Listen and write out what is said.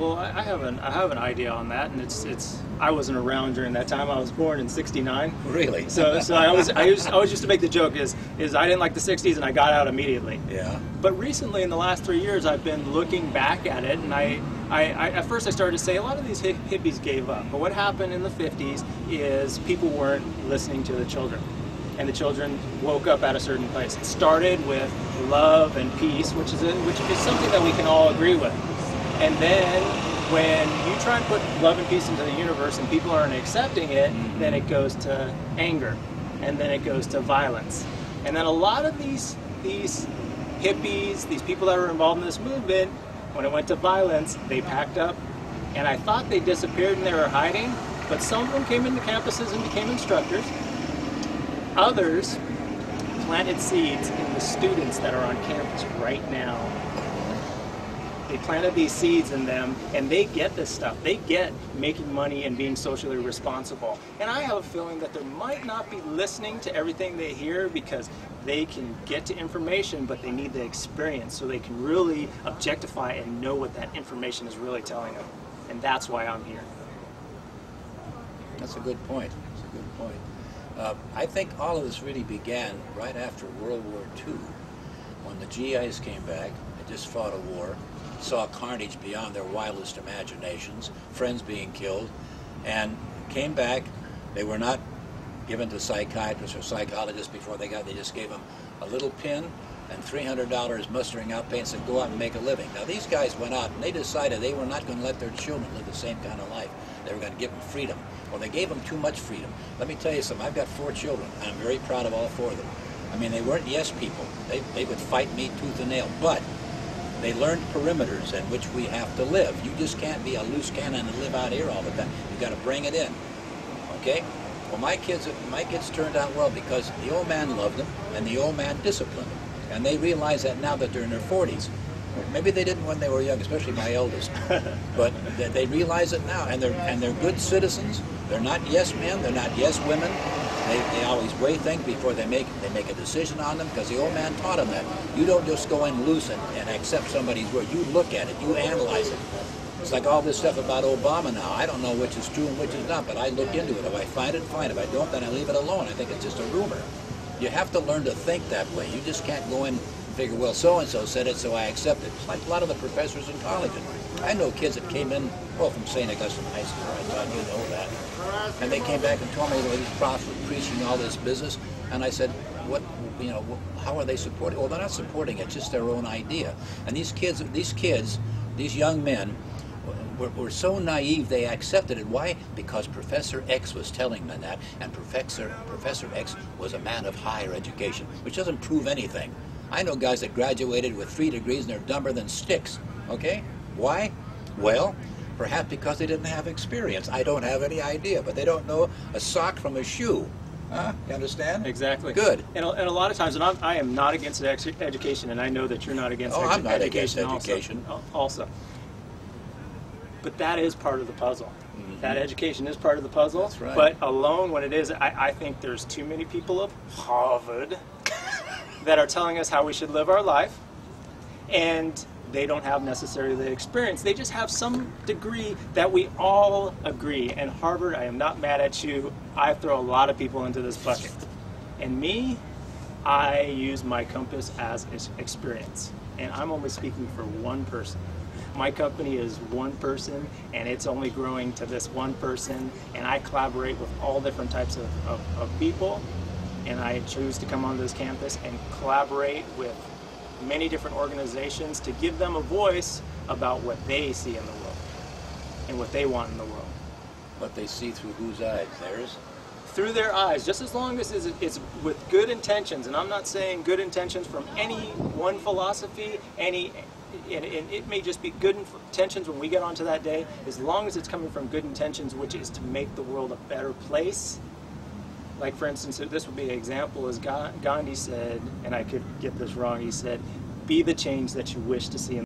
Well, I have an idea on that, and I wasn't around during that time. I was born in '69. Really? So I always used to make the joke is I didn't like the '60s and I got out immediately. Yeah. But recently, in the last 3 years, I've been looking back at it, and I at first I started to say a lot of these hippies gave up. But what happened in the '50s is people weren't listening to the children. And the children woke up at a certain place. It started with love and peace, which is something that we can all agree with. And then when you try and put love and peace into the universe and people aren't accepting it, then it goes to anger, and then it goes to violence. And then a lot of these hippies, these people that were involved in this movement, when it went to violence, they packed up. And I thought they disappeared and they were hiding, but some of them came into campuses and became instructors. Others planted seeds in the students that are on campus right now. They planted these seeds in them, and they get this stuff. They get making money and being socially responsible. And I have a feeling that they might not be listening to everything they hear because they can get to information, but they need the experience so they can really objectify and know what that information is really telling them. And that's why I'm here. That's a good point. That's a good point. I think all of this really began right after World War II, when the GIs came back. They just fought a war, saw carnage beyond their wildest imaginations, friends being killed, and came back. They were not given to psychiatrists or psychologists before they just gave them a little pin and $300 mustering out pay and said, go out and make a living. Now these guys went out and they decided they were not going to let their children live the same kind of life. They were going to give them freedom. Well, they gave them too much freedom. Let me tell you something. I've got 4 children, and I'm very proud of all 4 of them. I mean, they weren't yes people. They would fight me tooth and nail, but they learned perimeters in which we have to live. You just can't be a loose cannon and live out here all the time. You've got to bring it in, okay? Well, my kids turned out well because the old man loved them, and the old man disciplined them. And they realize that now that they're in their 40s. Maybe they didn't when they were young, especially my eldest. But they realize it now, and they're good citizens. They're not yes men. They're not yes women. They always weigh things before they make a decision on them, because the old man taught them that. You don't just go in loose and accept somebody's word. You look at it. You analyze it. It's like all this stuff about Obama now. I don't know which is true and which is not, but I look into it. If I find it, fine. If I don't, then I leave it alone. I think it's just a rumor. You have to learn to think that way. You just can't go in and figure, well, so-and-so said it, so I accept it. It's like a lot of the professors in college. I know kids that came in, well, from St. Augustine High School. I thought you know that. And they came back and told me that these profs were preaching all this business. And I said, how are they supporting? Well, they're not supporting it, just their own idea. And these young men, were so naive they accepted it. Why? Because Professor X was telling them that, and Professor X was a man of higher education, which doesn't prove anything. I know guys that graduated with 3 degrees and they're dumber than sticks, okay? Why? Well, perhaps because they didn't have experience. I don't have any idea, but they don't know a sock from a shoe. Huh? You understand? Exactly. Good. And a lot of times, and I am not against education, and I know that you're not against education. I'm not against education. Also. But that is part of the puzzle. That education is part of the puzzle. That's right. But alone, when it is, I think there's too many people of Harvard that are telling us how we should live our life, and they don't have necessarily the experience. They just have some degree that we all agree. And Harvard, I am not mad at you. I throw a lot of people into this bucket. And me, I use my compass as experience. And I'm only speaking for one person. My company is one person, and it's only growing to this one person, and I collaborate with all different types of people, and I choose to come onto this campus and collaborate with many different organizations to give them a voice about what they see in the world and what they want in the world. What they see through whose eyes? Theirs? Through their eyes, just as long as it's with good intentions. And I'm not saying good intentions from any one philosophy, and it may just be good intentions when we get onto that day, as long as it's coming from good intentions, which is to make the world a better place. Like, for instance, this would be an example, as Gandhi said, and I could get this wrong, he said, be the change that you wish to see in